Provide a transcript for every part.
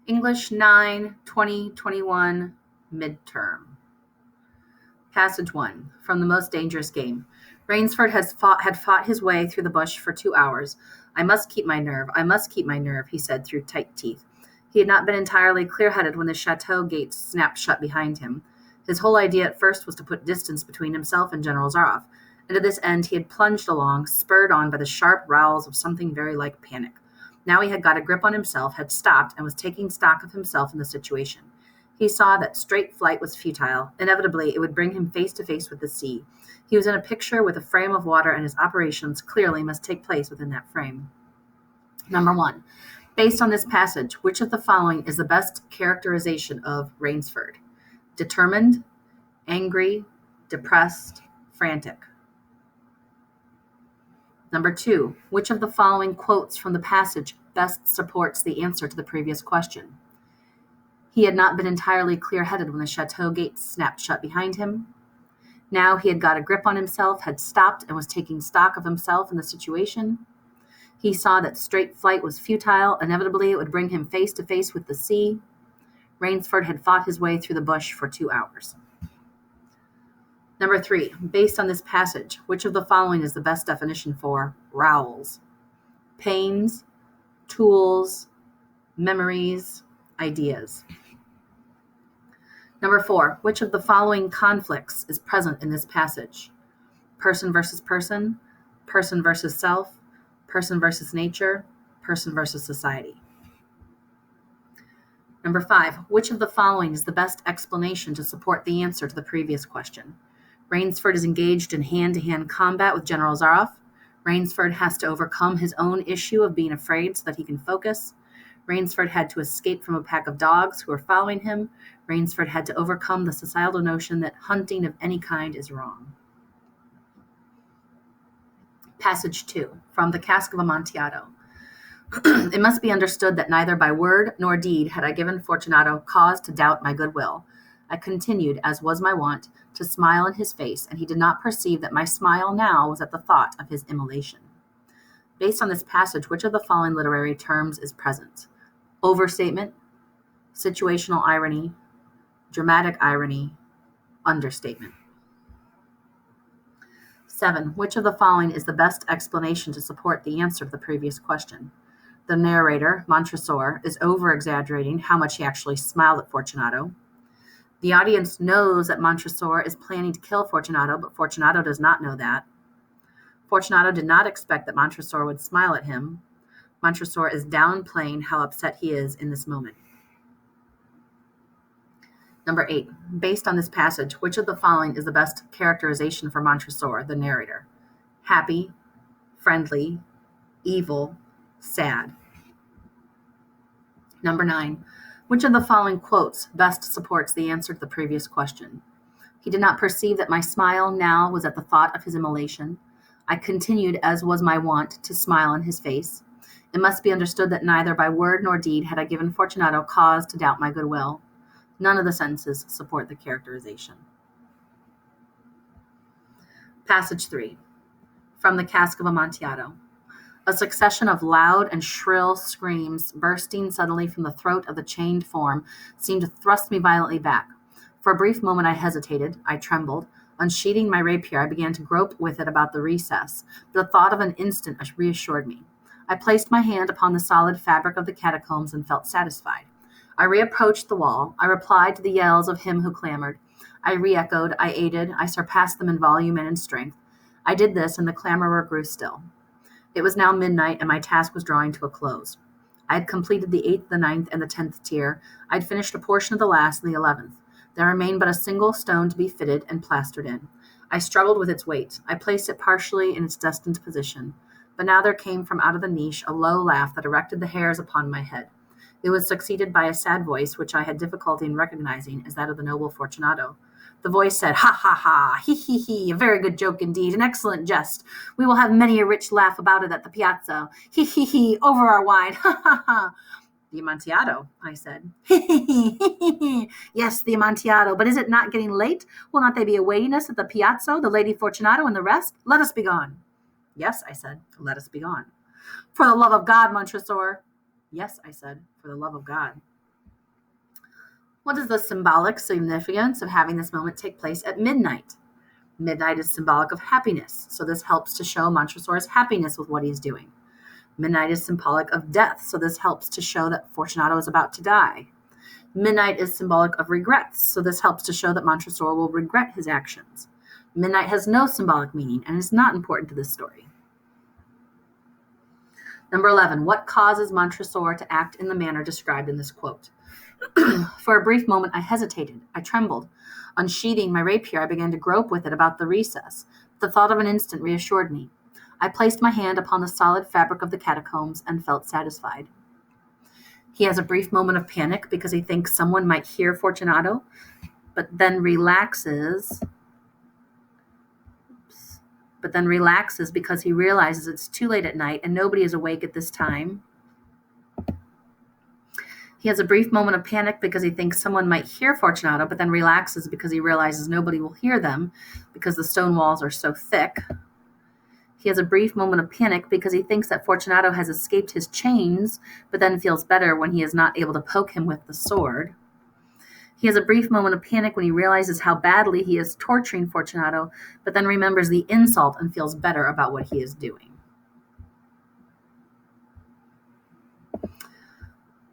English 9, 2021, midterm. Passage 1, from The Most Dangerous Game. Rainsford had fought his way through the bush for 2 hours. I must keep my nerve, he said through tight teeth. He had not been entirely clear-headed when the chateau gates snapped shut behind him. His whole idea at first was to put distance between himself and General Zaroff, and to this end he had plunged along, spurred on by the sharp rowels of something very like panic. Now he had got a grip on himself, had stopped, and was taking stock of himself and the situation. He saw that straight flight was futile. Inevitably, it would bring him face to face with the sea. He was in a picture with a frame of water, and his operations clearly must take place within that frame. Number 1. Based on this passage, which of the following is the best characterization of Rainsford? Determined, angry, depressed, frantic. Number 2. Which of the following quotes from the passage best supports the answer to the previous question? He had not been entirely clear-headed when the chateau gates snapped shut behind him. Now he had got a grip on himself, had stopped, and was taking stock of himself and the situation. He saw that straight flight was futile. Inevitably, it would bring him face to face with the sea. Rainsford had fought his way through the bush for 2 hours. Number 3. Based on this passage, which of the following is the best definition for rowels? Pains, tools, memories, ideas. Number 4. Which of the following conflicts is present in this passage? Person versus person versus self, person versus nature, person versus society. Number 5. Which of the following is the best explanation to support the answer to the previous question? Rainsford is engaged in hand-to-hand combat with General Zaroff. Rainsford has to overcome his own issue of being afraid so that he can focus. Rainsford had to escape from a pack of dogs who were following him. Rainsford had to overcome the societal notion that hunting of any kind is wrong. Passage 2, from The Cask of Amontillado. It must be understood that neither by word nor deed had I given Fortunato cause to doubt my goodwill. I continued, as was my wont, to smile in his face, and he did not perceive that my smile now was at the thought of his immolation. Based on this passage, which of the following literary terms is present? Overstatement, situational irony, dramatic irony, understatement. 7. Which of the following is the best explanation to support the answer to the previous question? The narrator, Montresor, is over-exaggerating how much he actually smiled at Fortunato. The audience knows that Montresor is planning to kill Fortunato, but Fortunato does not know that. Fortunato did not expect that Montresor would smile at him. Montresor is downplaying how upset he is in this moment. Number 8. Based on this passage, which of the following is the best characterization for Montresor, the narrator? Happy, friendly, evil, sad. Number 9. Which of the following quotes best supports the answer to the previous question? He did not perceive that my smile now was at the thought of his immolation. I continued, as was my wont, to smile in his face. It must be understood that neither by word nor deed had I given Fortunato cause to doubt my goodwill. None of the sentences support the characterization. Passage 3, from The Cask of Amontillado. A succession of loud and shrill screams bursting suddenly from the throat of the chained form seemed to thrust me violently back. For a brief moment I hesitated, I trembled. Unsheathing my rapier, I began to grope with it about the recess, but the thought of an instant reassured me. I placed my hand upon the solid fabric of the catacombs and felt satisfied. I reapproached the wall. I replied to the yells of him who clamored. I re-echoed, I aided, I surpassed them in volume and in strength. I did this, and the clamorer grew still. It was now midnight, and my task was drawing to a close. I had completed the 8th, the 9th, and the 10th tier. I had finished a portion of the last and the 11th. There remained but a single stone to be fitted and plastered in. I struggled with its weight. I placed it partially in its destined position. But now there came from out of the niche a low laugh that erected the hairs upon my head. It was succeeded by a sad voice, which I had difficulty in recognizing as that of the noble Fortunato. The voice said, "Ha, ha, ha, he, he, a very good joke indeed, an excellent jest. We will have many a rich laugh about it at the piazza. He, over our wine, ha, ha, ha." "The Amontillado," I said. "Yes, the Amontillado, but is it not getting late? Will not they be awaiting us at the piazza, the Lady Fortunato and the rest? Let us be gone." "Yes," I said, "let us be gone." "For the love of God, Montresor." "Yes," I said, "for the love of God." What is the symbolic significance of having this moment take place at midnight? Midnight is symbolic of happiness, so this helps to show Montresor's happiness with what he's doing. Midnight is symbolic of death, so this helps to show that Fortunato is about to die. Midnight is symbolic of regrets, so this helps to show that Montresor will regret his actions. Midnight has no symbolic meaning and is not important to this story. Number 11, what causes Montresor to act in the manner described in this quote? For a brief moment, I hesitated. I trembled. Unsheathing my rapier, I began to grope with it about the recess. The thought of an instant reassured me. I placed my hand upon the solid fabric of the catacombs and felt satisfied. He has a brief moment of panic because he thinks someone might hear Fortunato, but then relaxes because he realizes it's too late at night and nobody is awake at this time. He has a brief moment of panic because he thinks someone might hear Fortunato, but then relaxes because he realizes nobody will hear them because the stone walls are so thick. He has a brief moment of panic because he thinks that Fortunato has escaped his chains, but then feels better when he is not able to poke him with the sword. He has a brief moment of panic when he realizes how badly he is torturing Fortunato, but then remembers the insult and feels better about what he is doing.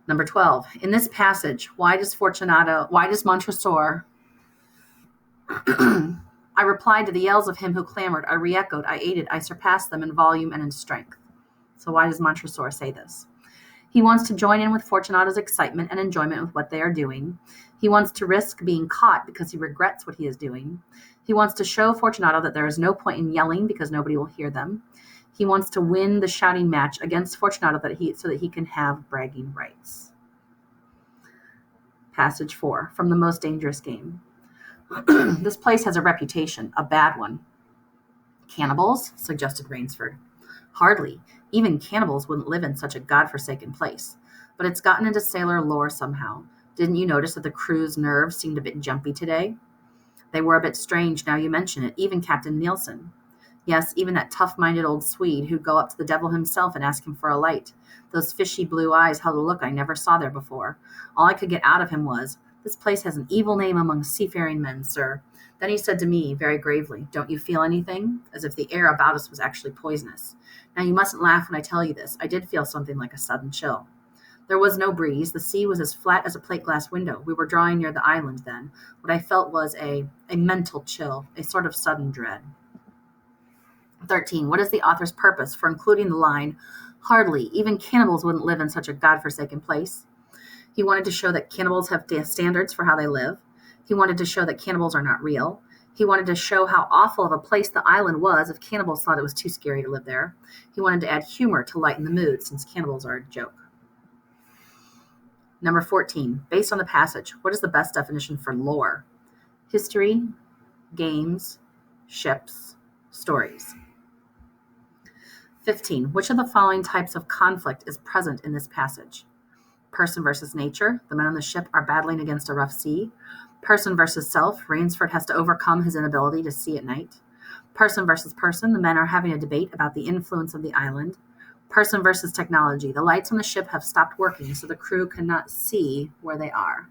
Number 12. In this passage, why does Montresor I replied to the yells of him who clamored. I re-echoed. I aided. I surpassed them in volume and in strength. So why does Montresor say this? He wants to join in with Fortunato's excitement and enjoyment with what they are doing. He wants to risk being caught because he regrets what he is doing. He wants to show Fortunato that there is no point in yelling because nobody will hear them. He wants to win the shouting match against Fortunato so that he can have bragging rights. Passage 4, from The Most Dangerous Game. This place has a reputation, a bad one. Cannibals? Suggested Rainsford. Hardly. Even cannibals wouldn't live in such a godforsaken place. But it's gotten into sailor lore somehow. Didn't you notice that the crew's nerves seemed a bit jumpy today? They were a bit strange now you mention it, even Captain Nielsen. Yes, even that tough-minded old Swede who'd go up to the devil himself and ask him for a light. Those fishy blue eyes held a look I never saw there before. All I could get out of him was, "This place has an evil name among seafaring men, sir." Then he said to me, very gravely, "Don't you feel anything?" As if the air about us was actually poisonous. Now you mustn't laugh when I tell you this. I did feel something like a sudden chill. There was no breeze. The sea was as flat as a plate glass window. We were drawing near the island then. What I felt was a mental chill, a sort of sudden dread. 13. What is the author's purpose for including the line, "Hardly, even cannibals wouldn't live in such a godforsaken place"? He wanted to show that cannibals have standards for how they live. He wanted to show that cannibals are not real. He wanted to show how awful of a place the island was if cannibals thought it was too scary to live there. He wanted to add humor to lighten the mood since cannibals are a joke. Number 14. Based on the passage, what is the best definition for lore? History, games, ships, stories. 15. Which of the following types of conflict is present in this passage? Person versus nature. The men on the ship are battling against a rough sea. Person versus self. Rainsford has to overcome his inability to see at night. Person versus person. The men are having a debate about the influence of the island. Person versus technology. The lights on the ship have stopped working, so the crew cannot see where they are.